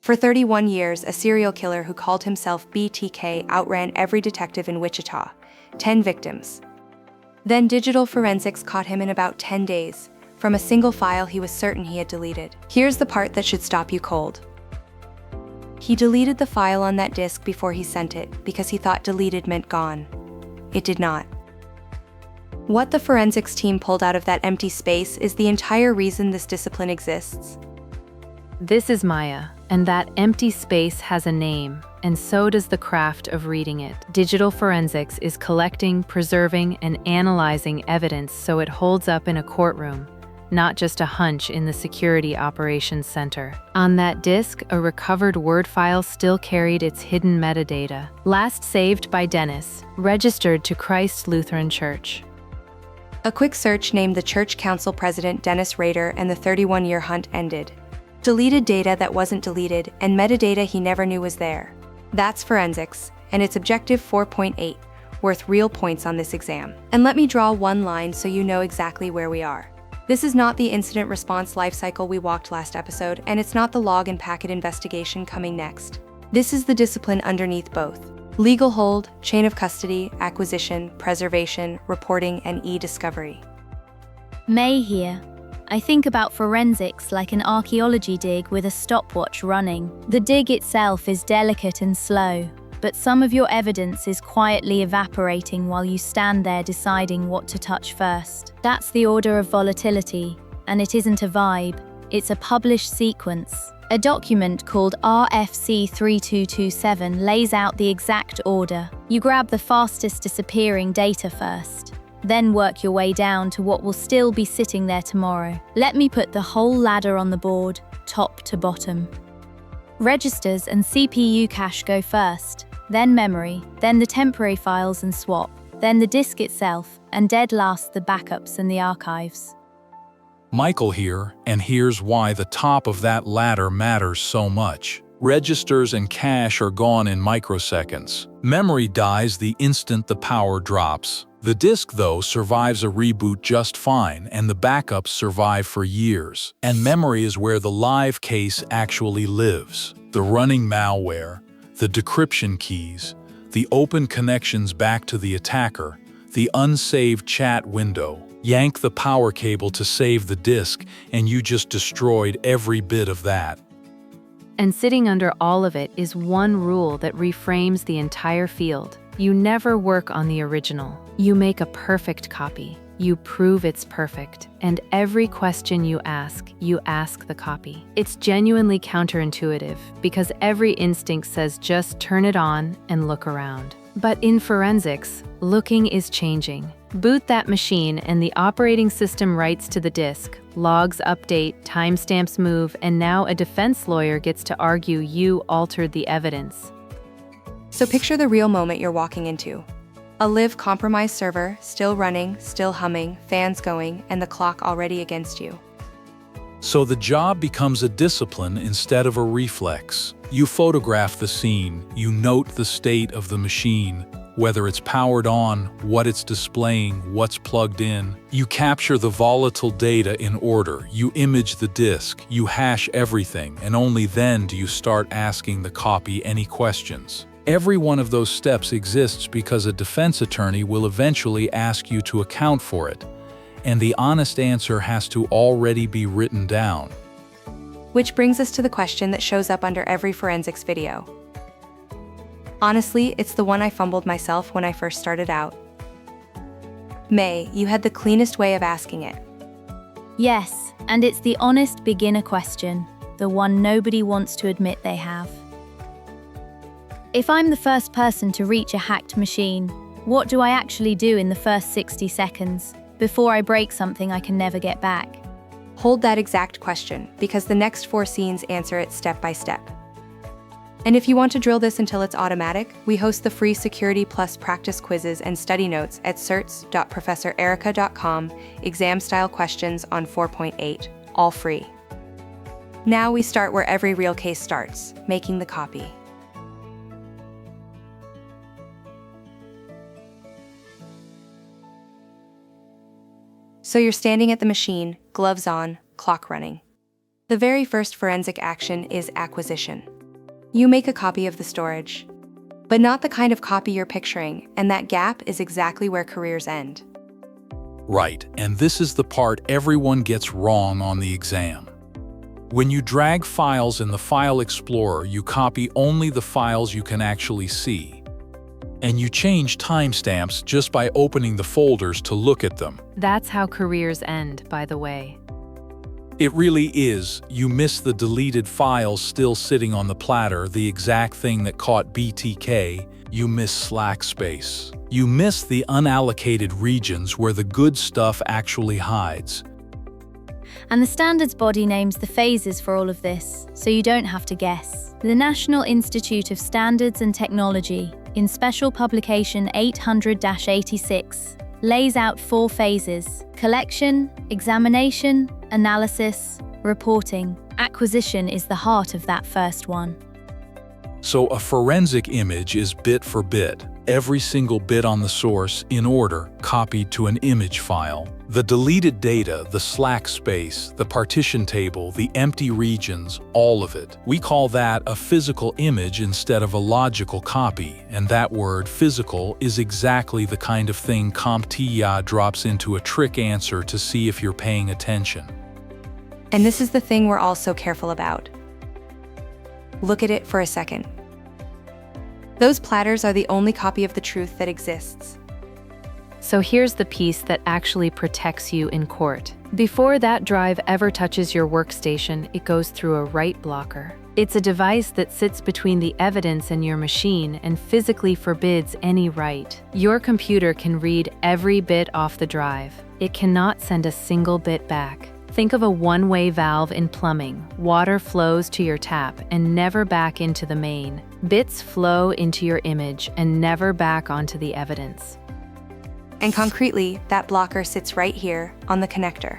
For 31 years, a serial killer who called himself BTK outran every detective in Wichita, 10 victims. Then digital forensics caught him in about 10 days, from a single file he was certain he had deleted. Here's the part that should stop you cold. He deleted the file on that disk before he sent it because he thought deleted meant gone. It did not. What the forensics team pulled out of that empty space is the entire reason this discipline exists. This is Maya, and that empty space has a name, and so does the craft of reading it. Digital forensics is collecting, preserving, and analyzing evidence so it holds up in a courtroom, not just a hunch in the Security Operations Center. On that disk, a recovered Word file still carried its hidden metadata. Last saved by Dennis, registered to Christ Lutheran Church. A quick search named the church council president Dennis Rader, and the 31-year hunt ended. Deleted data that wasn't deleted, and metadata he never knew was there. That's forensics, and it's objective 4.8, worth real points on this exam. And let me draw one line so you know exactly where we are. This is not the incident response lifecycle we walked last episode, and it's not the log and packet investigation coming next. This is the discipline underneath both. Legal hold, chain of custody, acquisition, preservation, reporting, and e-discovery. May here. I think about forensics like an archaeology dig with a stopwatch running. The dig itself is delicate and slow, but some of your evidence is quietly evaporating while you stand there deciding what to touch first. That's the order of volatility, and it isn't a vibe, it's a published sequence. A document called RFC 3227 lays out the exact order. You grab the fastest disappearing data first, then work your way down to what will still be sitting there tomorrow. Let me put the whole ladder on the board, top to bottom. Registers and CPU cache go first, then memory, then the temporary files and swap, then the disk itself, and dead last the backups and the archives. Michael here, and here's why the top of that ladder matters so much. Registers and cache are gone in microseconds. Memory dies the instant the power drops. The disk, though, survives a reboot just fine, and the backups survive for years. And memory is where the live case actually lives. The running malware, the decryption keys, the open connections back to the attacker, the unsaved chat window. Yank the power cable to save the disk, and you just destroyed every bit of that. And sitting under all of it is one rule that reframes the entire field. You never work on the original. You make a perfect copy. You prove it's perfect. And every question you ask the copy. It's genuinely counterintuitive because every instinct says just turn it on and look around. But in forensics, looking is changing. Boot that machine and the operating system writes to the disk. Logs update, timestamps move, and now a defense lawyer gets to argue you altered the evidence. So picture the real moment you're walking into. A live compromised server, still running, still humming, fans going, and the clock already against you. So the job becomes a discipline instead of a reflex. You photograph the scene, you note the state of the machine, whether it's powered on, what it's displaying, what's plugged in. You capture the volatile data in order, you image the disk, you hash everything, and only then do you start asking the copy any questions. Every one of those steps exists because a defense attorney will eventually ask you to account for it, and the honest answer has to already be written down. Which brings us to the question that shows up under every forensics video. Honestly, it's the one I fumbled myself when I first started out. May, you had the cleanest way of asking it. Yes, and it's the honest beginner question, the one nobody wants to admit they have. If I'm the first person to reach a hacked machine, what do I actually do in the first 60 seconds, before I break something I can never get back? Hold that exact question, because the next 4 scenes answer it step by step. And if you want to drill this until it's automatic, we host the free Security Plus practice quizzes and study notes at certs.professorerica.com, exam-style questions on 4.8, all free. Now we start where every real case starts, making the copy. So you're standing at the machine, gloves on, clock running. The very first forensic action is acquisition. You make a copy of the storage, but not the kind of copy you're picturing, and that gap is exactly where careers end. Right, and this is the part everyone gets wrong on the exam. When you drag files in the File Explorer, you copy only the files you can actually see. And you change timestamps just by opening the folders to look at them. That's how careers end, by the way. It really is. You miss the deleted files still sitting on the platter, the exact thing that caught BTK. You miss slack space. You miss the unallocated regions where the good stuff actually hides. And the standards body names the phases for all of this, so you don't have to guess. The National Institute of Standards and Technology, in Special Publication 800-86, lays out 4 phases: collection, examination, analysis, reporting. Acquisition is the heart of that first one. So a forensic image is bit for bit, every single bit on the source, in order, copied to an image file. The deleted data, the slack space, the partition table, the empty regions, all of it. We call that a physical image instead of a logical copy, and that word physical is exactly the kind of thing CompTIA drops into a trick answer to see if you're paying attention. And this is the thing we're all so careful about. Look at it for a second. Those platters are the only copy of the truth that exists. So here's the piece that actually protects you in court. Before that drive ever touches your workstation, it goes through a write blocker. It's a device that sits between the evidence and your machine and physically forbids any write. Your computer can read every bit off the drive. It cannot send a single bit back. Think of a one-way valve in plumbing. Water flows to your tap and never back into the main. Bits flow into your image and never back onto the evidence. And concretely, that blocker sits right here on the connector.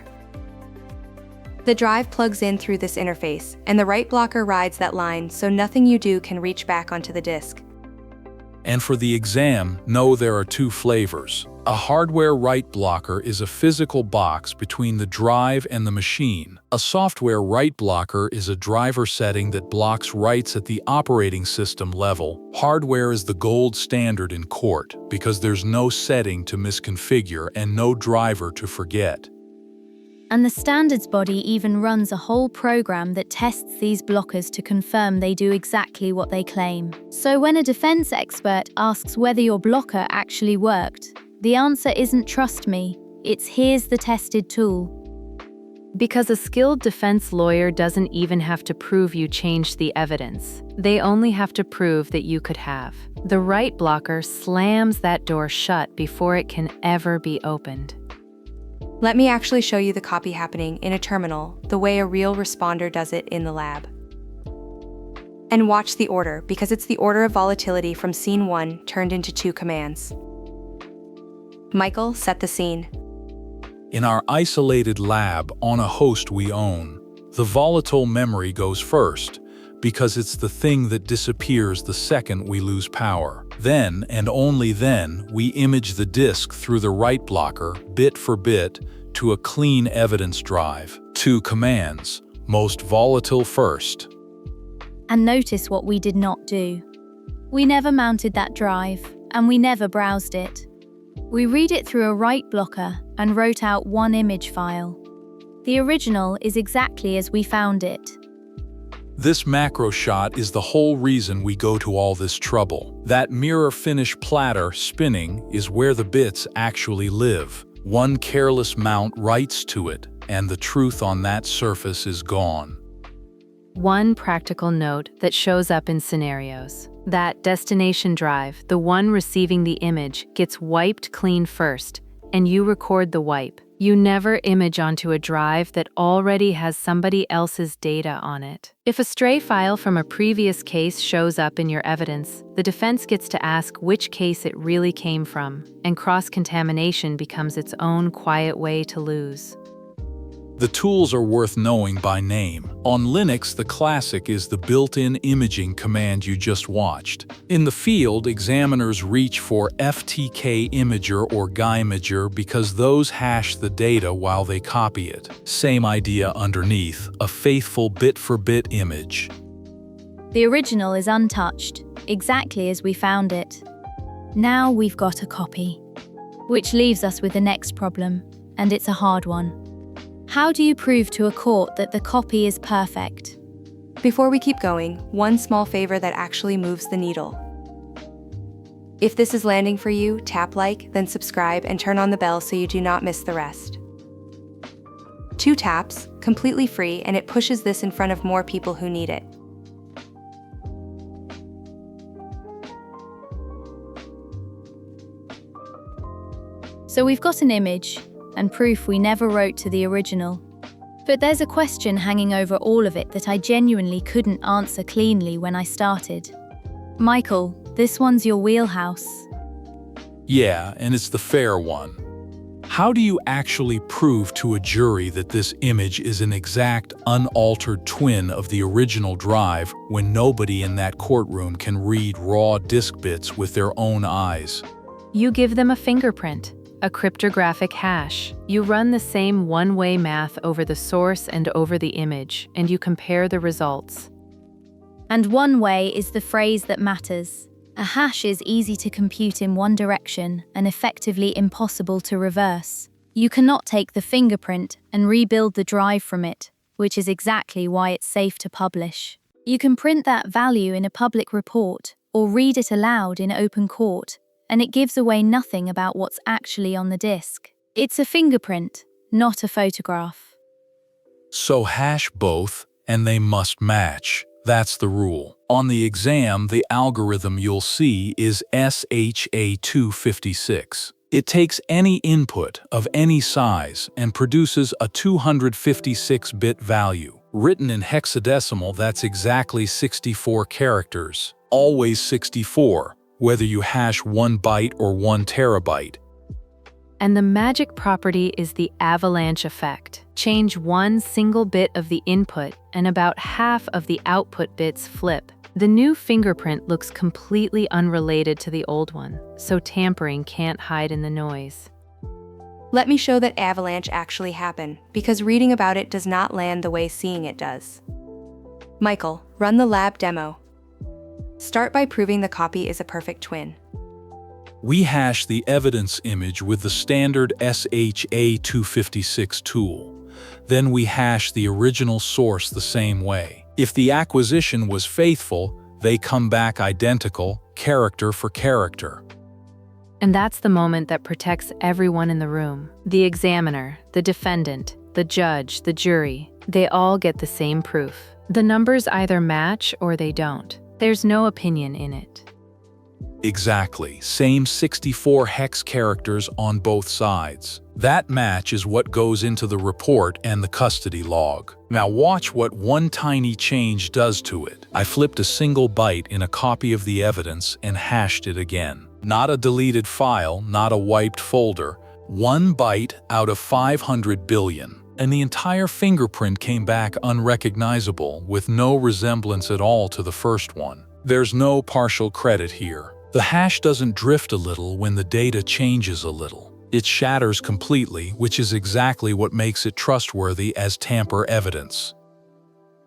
The drive plugs in through this interface, and the write blocker rides that line so nothing you do can reach back onto the disk. And for the exam, know there are 2 flavors. A hardware write blocker is a physical box between the drive and the machine. A software write blocker is a driver setting that blocks writes at the operating system level. Hardware is the gold standard in court because there's no setting to misconfigure and no driver to forget. And the standards body even runs a whole program that tests these blockers to confirm they do exactly what they claim. So when a defense expert asks whether your blocker actually worked, the answer isn't "trust me," it's "here's the tested tool." Because a skilled defense lawyer doesn't even have to prove you changed the evidence. They only have to prove that you could have. The write blocker slams that door shut before it can ever be opened. Let me actually show you the copy happening in a terminal, the way a real responder does it in the lab. And watch the order, because it's the order of volatility from scene 1 turned into 2 commands. Michael, set the scene. In our isolated lab on a host we own, the volatile memory goes first, because it's the thing that disappears the second we lose power. Then, and only then, we image the disk through the write blocker, bit for bit, to a clean evidence drive. 2 commands, most volatile first. And notice what we did not do. We never mounted that drive, and we never browsed it. We read it through a write blocker and wrote out 1 image file. The original is exactly as we found it. This macro shot is the whole reason we go to all this trouble. That mirror finish platter spinning is where the bits actually live. One careless mount writes to it, and the truth on that surface is gone. One practical note that shows up in scenarios. That destination drive, the one receiving the image, gets wiped clean first, and you record the wipe. You never image onto a drive that already has somebody else's data on it. If a stray file from a previous case shows up in your evidence, the defense gets to ask which case it really came from, and cross-contamination becomes its own quiet way to lose. The tools are worth knowing by name. On Linux, the classic is the built-in imaging command you just watched. In the field, examiners reach for FTK Imager or GUImager because those hash the data while they copy it. Same idea underneath, a faithful bit-for-bit image. The original is untouched, exactly as we found it. Now we've got a copy. Which leaves us with the next problem, and it's a hard one. How do you prove to a court that the copy is perfect? Before we keep going, one small favor that actually moves the needle. If this is landing for you, tap like, then subscribe and turn on the bell so you do not miss the rest. 2 taps, completely free, and it pushes this in front of more people who need it. So we've got an image, and proof we never wrote to the original. But there's a question hanging over all of it that I genuinely couldn't answer cleanly when I started. Michael, this one's your wheelhouse. Yeah, and it's the fair one. How do you actually prove to a jury that this image is an exact, unaltered twin of the original drive when nobody in that courtroom can read raw disk bits with their own eyes? You give them a fingerprint, a cryptographic hash. You run the same one-way math over the source and over the image, and you compare the results. And one way is the phrase that matters. A hash is easy to compute in one direction and effectively impossible to reverse. You cannot take the fingerprint and rebuild the drive from it, which is exactly why it's safe to publish. You can print that value in a public report or read it aloud in open court, and it gives away nothing about what's actually on the disk. It's a fingerprint, not a photograph. So hash both, and they must match. That's the rule. On the exam, the algorithm you'll see is SHA-256. It takes any input of any size and produces a 256-bit value. Written in hexadecimal, that's exactly 64 characters. Always 64. Whether you hash 1 byte or 1 terabyte. And the magic property is the avalanche effect. Change one single bit of the input and about half of the output bits flip. The new fingerprint looks completely unrelated to the old one, so tampering can't hide in the noise. Let me show that avalanche actually happened, because reading about it does not land the way seeing it does. Michael, run the lab demo. Start by proving the copy is a perfect twin. We hash the evidence image with the standard SHA-256 tool. Then we hash the original source the same way. If the acquisition was faithful, they come back identical, character for character. And that's the moment that protects everyone in the room. The examiner, the defendant, the judge, the jury, they all get the same proof. The numbers either match or they don't. There's no opinion in it. Exactly. Same 64 hex characters on both sides. That match is what goes into the report and the custody log. Now watch what one tiny change does to it. I flipped a single byte in a copy of the evidence and hashed it again. Not a deleted file, not a wiped folder. 1 byte out of 500 billion. And the entire fingerprint came back unrecognizable, with no resemblance at all to the first one. There's no partial credit here. The hash doesn't drift a little when the data changes a little. It shatters completely, which is exactly what makes it trustworthy as tamper evidence.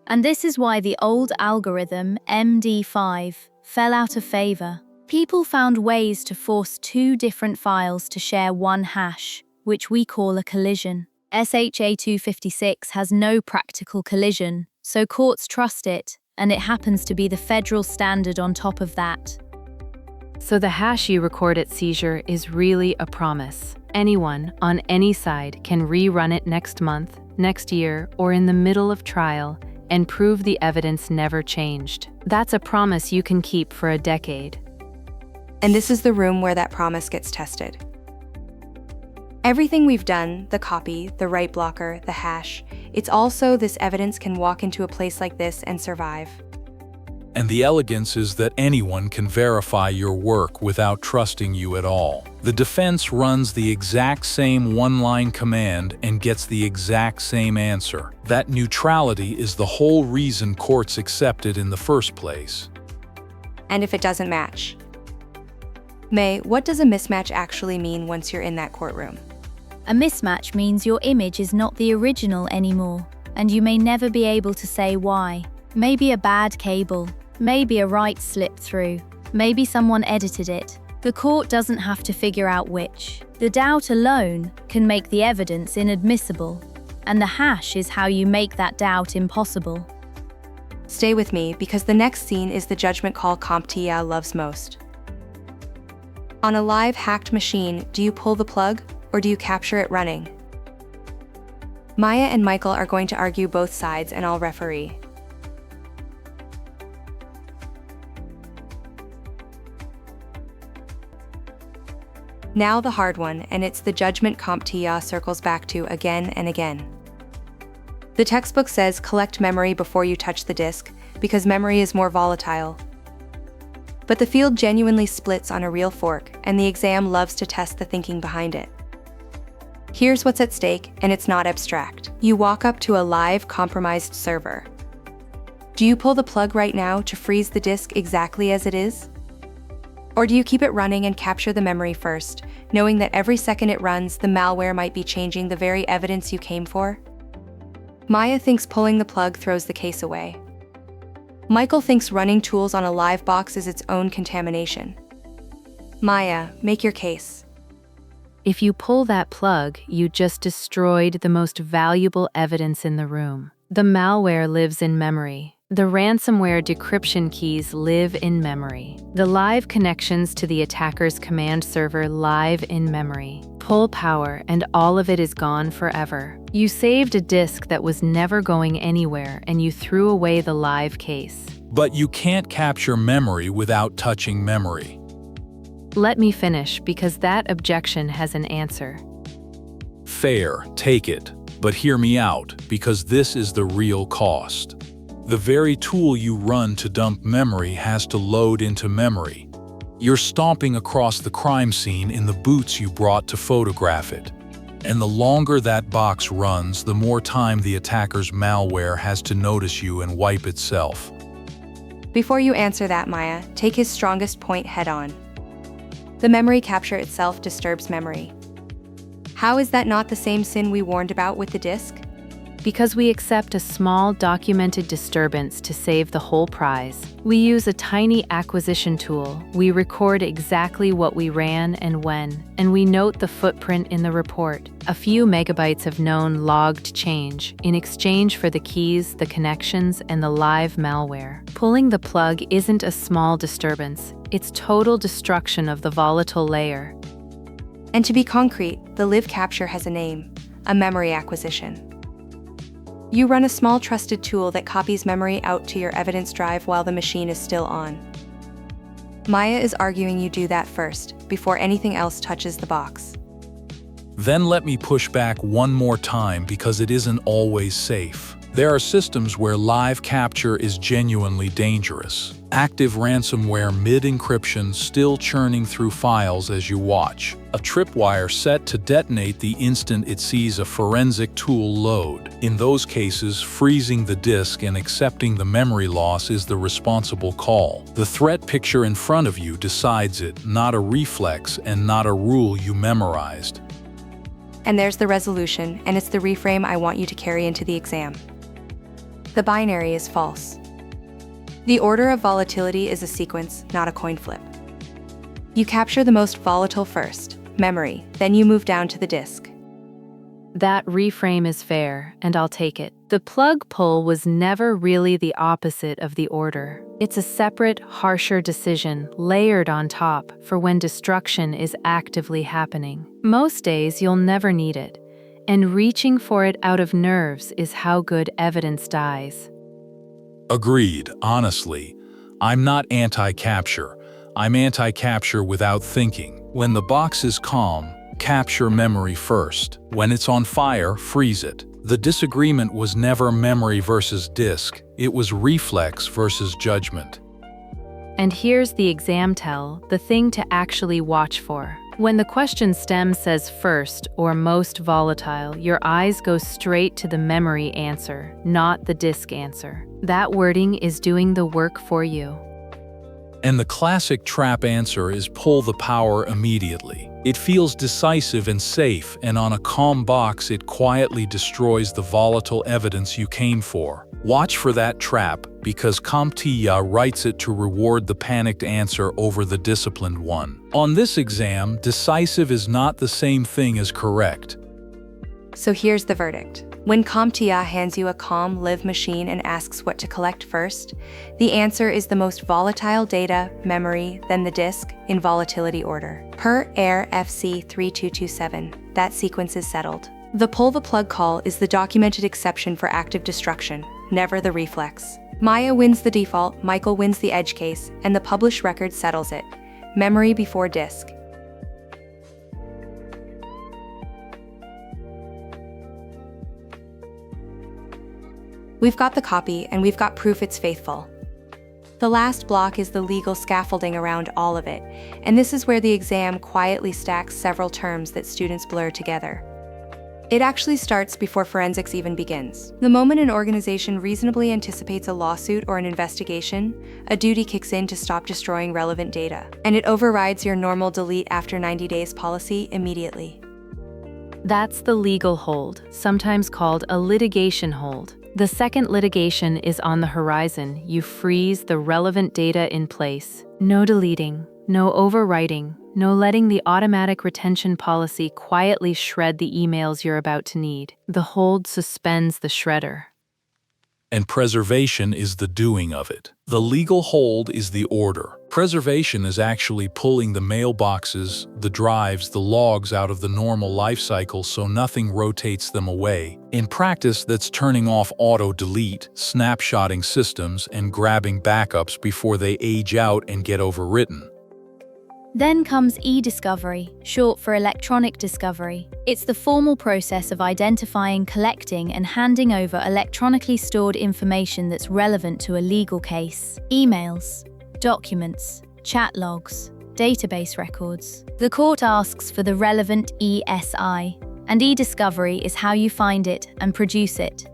And this is why the old algorithm, MD5, fell out of favor. People found ways to force 2 different files to share one hash, which we call a collision. SHA-256 has no practical collision, so courts trust it, and it happens to be the federal standard on top of that. So the hash you record at seizure is really a promise. Anyone, on any side, can rerun it next month, next year, or in the middle of trial, and prove the evidence never changed. That's a promise you can keep for a decade. And this is the room where that promise gets tested. Everything we've done, the copy, the write blocker, the hash, it's also this evidence can walk into a place like this and survive. And the elegance is that anyone can verify your work without trusting you at all. The defense runs the exact same one-line command and gets the exact same answer. That neutrality is the whole reason courts accept it in the first place. And if it doesn't match? May, what does a mismatch actually mean once you're in that courtroom? A mismatch means your image is not the original anymore, and you may never be able to say why. Maybe a bad cable, maybe a write slipped through, maybe someone edited it. The court doesn't have to figure out which. The doubt alone can make the evidence inadmissible, and the hash is how you make that doubt impossible. Stay with me, because the next scene is the judgment call CompTIA loves most. On a live hacked machine, do you pull the plug, or do you capture it running? Maya and Michael are going to argue both sides, and I'll referee. Now the hard one, and it's the judgment CompTIA circles back to again and again. The textbook says collect memory before you touch the disk, because memory is more volatile. But the field genuinely splits on a real fork, and the exam loves to test the thinking behind it. Here's what's at stake, and it's not abstract. You walk up to a live, compromised server. Do you pull the plug right now to freeze the disk exactly as it is? Or do you keep it running and capture the memory first, knowing that every second it runs, the malware might be changing the very evidence you came for? Maya thinks pulling the plug throws the case away. Michael thinks running tools on a live box is its own contamination. Maya, make your case. If you pull that plug, you just destroyed the most valuable evidence in the room. The malware lives in memory. The ransomware decryption keys live in memory. The live connections to the attacker's command server live in memory. Pull power, and all of it is gone forever. You saved a disk that was never going anywhere, and you threw away the live case. But you can't capture memory without touching memory. Let me finish, because that objection has an answer. Fair, take it. But hear me out, because this is the real cost. The very tool you run to dump memory has to load into memory. You're stomping across the crime scene in the boots you brought to photograph it. And the longer that box runs, the more time the attacker's malware has to notice you and wipe itself. Before you answer that, Maya, take his strongest point head on. The memory capture itself disturbs memory. How is that not the same sin we warned about with the disk? Because we accept a small documented disturbance to save the whole prize. We use a tiny acquisition tool. We record exactly what we ran and when, and we note the footprint in the report. A few megabytes of known logged change in exchange for the keys, the connections, and the live malware. Pulling the plug isn't a small disturbance. It's total destruction of the volatile layer. And to be concrete, the live capture has a name, a memory acquisition. You run a small trusted tool that copies memory out to your evidence drive while the machine is still on. Maya is arguing you do that first, before anything else touches the box. Then let me push back one more time, because it isn't always safe. There are systems where live capture is genuinely dangerous. Active ransomware mid-encryption still churning through files as you watch. A tripwire set to detonate the instant it sees a forensic tool load. In those cases, freezing the disk and accepting the memory loss is the responsible call. The threat picture in front of you decides it, not a reflex and not a rule you memorized. And there's the resolution, and it's the reframe I want you to carry into the exam. The binary is false. The order of volatility is a sequence, not a coin flip. You capture the most volatile first, memory, then you move down to the disk. That reframe is fair, and I'll take it. The plug pull was never really the opposite of the order. It's a separate, harsher decision layered on top for when destruction is actively happening. Most days you'll never need it, and reaching for it out of nerves is how good evidence dies. Agreed, honestly. I'm not anti-capture. I'm anti-capture without thinking. When the box is calm, capture memory first. When it's on fire, freeze it. The disagreement was never memory versus disk. It was reflex versus judgment. And here's the exam tell, the thing to actually watch for. When the question stem says first or most volatile, your eyes go straight to the memory answer, not the disk answer. That wording is doing the work for you. And the classic trap answer is pull the power immediately. It feels decisive and safe, and on a calm box it quietly destroys the volatile evidence you came for. Watch for that trap, because CompTIA writes it to reward the panicked answer over the disciplined one. On this exam, decisive is not the same thing as correct. So here's the verdict. When CompTIA hands you a calm live machine and asks what to collect first, the answer is the most volatile data, memory, then the disk, in volatility order. Per AIR FC 3227, that sequence is settled. The pull the plug call is the documented exception for active destruction, never the reflex. Maya wins the default, Michael wins the edge case, and the published record settles it. Memory before disk. We've got the copy, and we've got proof it's faithful. The last block is the legal scaffolding around all of it, and this is where the exam quietly stacks several terms that students blur together. It actually starts before forensics even begins. The moment an organization reasonably anticipates a lawsuit or an investigation, a duty kicks in to stop destroying relevant data, and it overrides your normal delete after 90 days policy immediately. That's the legal hold, sometimes called a litigation hold. The second litigation is on the horizon. You freeze the relevant data in place. No deleting, no overwriting, no letting the automatic retention policy quietly shred the emails you're about to need. The hold suspends the shredder. And preservation is the doing of it. The legal hold is the order. Preservation is actually pulling the mailboxes, the drives, the logs out of the normal life cycle so nothing rotates them away. In practice, that's turning off auto-delete, snapshotting systems, and grabbing backups before they age out and get overwritten. Then comes e-discovery, short for electronic discovery. It's the formal process of identifying, collecting, and handing over electronically stored information that's relevant to a legal case. Emails, documents, chat logs, database records. The court asks for the relevant ESI, and e-discovery is how you find it and produce it.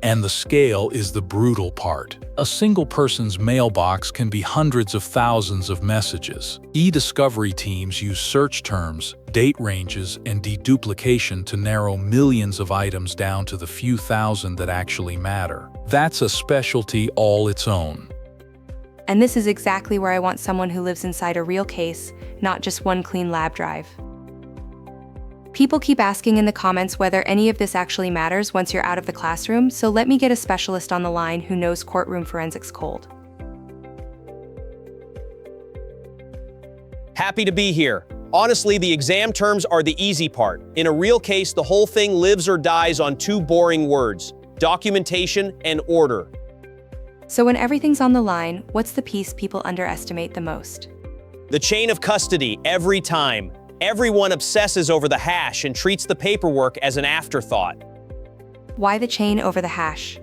And the scale is the brutal part. A single person's mailbox can be hundreds of thousands of messages. E-discovery teams use search terms, date ranges, and deduplication to narrow millions of items down to the few thousand that actually matter. That's a specialty all its own. And this is exactly where I want someone who lives inside a real case, not just one clean lab drive. People keep asking in the comments whether any of this actually matters once you're out of the classroom, so let me get a specialist on the line who knows courtroom forensics cold. Happy to be here. Honestly, the exam terms are the easy part. In a real case, the whole thing lives or dies on two boring words: documentation and order. So when everything's on the line, what's the piece people underestimate the most? The chain of custody, every time. Everyone obsesses over the hash and treats the paperwork as an afterthought. Why the chain over the hash?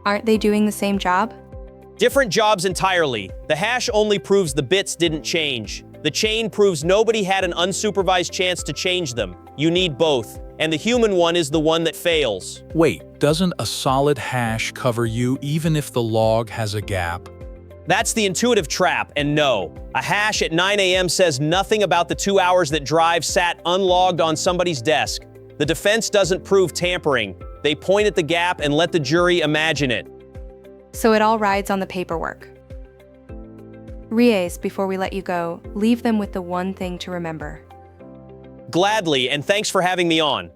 Aren't they doing the same job? Different jobs entirely. The hash only proves the bits didn't change. The chain proves nobody had an unsupervised chance to change them. You need both, and the human one is the one that fails. Wait, doesn't a solid hash cover you even if the log has a gap? That's the intuitive trap, and no. A hash at 9 a.m. says nothing about the 2 hours that drive sat unlogged on somebody's desk. The defense doesn't prove tampering. They point at the gap and let the jury imagine it. So it all rides on the paperwork. Riez, before we let you go, leave them with the one thing to remember. Gladly, and thanks for having me on.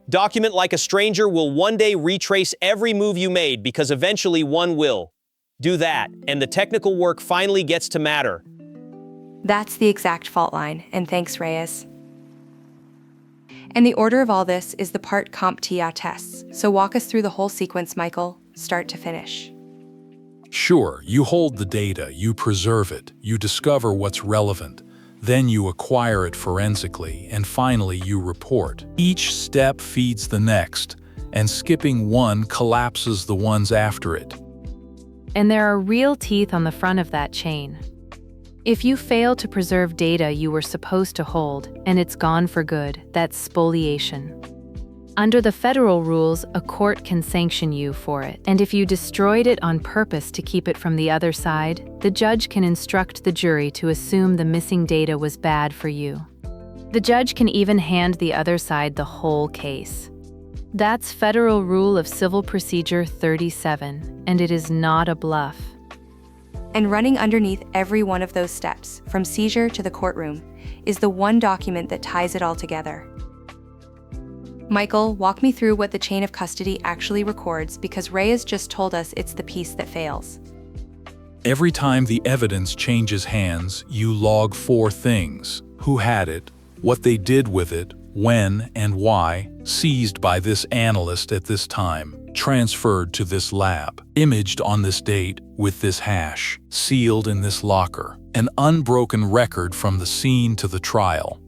Document like a stranger will one day retrace every move you made because eventually one will. Do that, and the technical work finally gets to matter. That's the exact fault line, and thanks, Reyes. And the order of all this is the part CompTIA tests, so walk us through the whole sequence, Michael, start to finish. Sure, you hold the data, you preserve it, you discover what's relevant, then you acquire it forensically, and finally you report. Each step feeds the next, and skipping one collapses the ones after it. And there are real teeth on the front of that chain. If you fail to preserve data you were supposed to hold, and it's gone for good, that's spoliation. Under the federal rules, a court can sanction you for it. And if you destroyed it on purpose to keep it from the other side, the judge can instruct the jury to assume the missing data was bad for you. The judge can even hand the other side the whole case. That's Federal Rule of Civil Procedure 37, and it is not a bluff. And running underneath every one of those steps, from seizure to the courtroom, is the one document that ties it all together. Michael, walk me through what the chain of custody actually records, because Reyes just told us it's the piece that fails. Every time the evidence changes hands, you log 4 things: who had it, what they did with it, when and why, seized by this analyst at this time, transferred to this lab, imaged on this date with this hash, sealed in this locker, an unbroken record from the scene to the trial.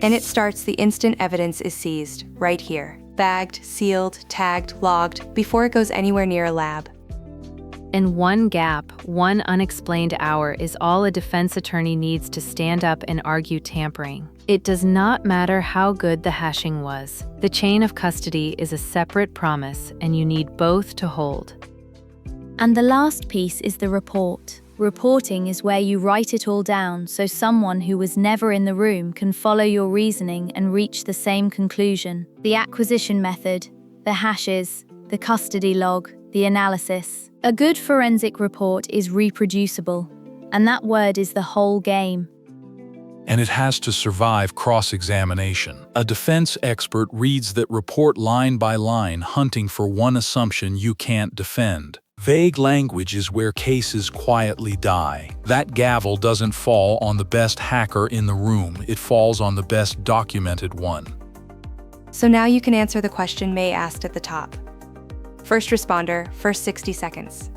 And it starts the instant evidence is seized, right here. Bagged, sealed, tagged, logged, before it goes anywhere near a lab. And one gap, one unexplained hour is all a defense attorney needs to stand up and argue tampering. It does not matter how good the hashing was. The chain of custody is a separate promise, and you need both to hold. And the last piece is the report. Reporting is where you write it all down so someone who was never in the room can follow your reasoning and reach the same conclusion. The acquisition method, the hashes, the custody log, the analysis. A good forensic report is reproducible, and that word is the whole game. And it has to survive cross-examination. A defense expert reads that report line by line, hunting for one assumption you can't defend. Vague language is where cases quietly die. That gavel doesn't fall on the best hacker in the room, it falls on the best documented one. So now you can answer the question May asked at the top. First responder, first 60 seconds.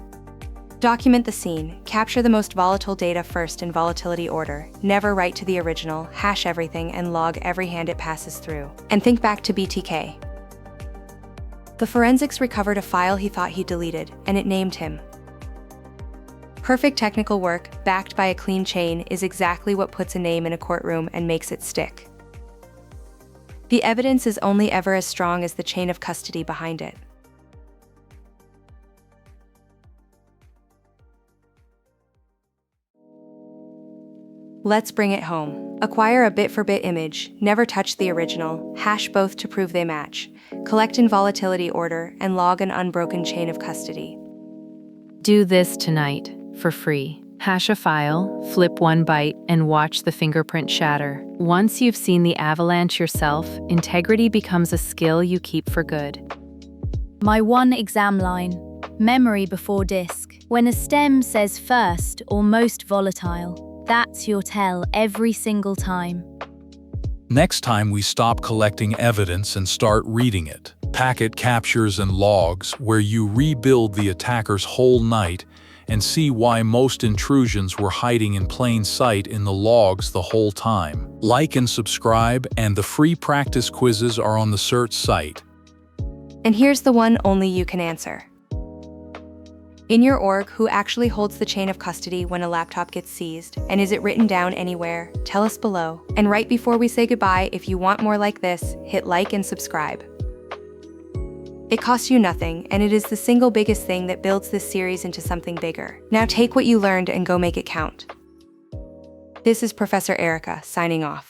Document the scene, capture the most volatile data first in volatility order, never write to the original, hash everything and log every hand it passes through. And think back to BTK. The forensics recovered a file he thought he deleted, and it named him. Perfect technical work, backed by a clean chain, is exactly what puts a name in a courtroom and makes it stick. The evidence is only ever as strong as the chain of custody behind it. Let's bring it home. Acquire a bit-for-bit image, never touch the original, hash both to prove they match, collect in volatility order, and log an unbroken chain of custody. Do this tonight, for free. Hash a file, flip one byte, and watch the fingerprint shatter. Once you've seen the avalanche yourself, integrity becomes a skill you keep for good. My one exam line, memory before disk. When a stem says first or most volatile, that's your tell every single time. Next time we stop collecting evidence and start reading it. Packet captures and logs, where you rebuild the attacker's whole night and see why most intrusions were hiding in plain sight in the logs the whole time. Like and subscribe, and the free practice quizzes are on the CERT site. And here's the one only you can answer. In your org, who actually holds the chain of custody when a laptop gets seized? And is it written down anywhere? Tell us below. And right before we say goodbye, if you want more like this, hit like and subscribe. It costs you nothing, and it is the single biggest thing that builds this series into something bigger. Now take what you learned and go make it count. This is Professor Erica, signing off.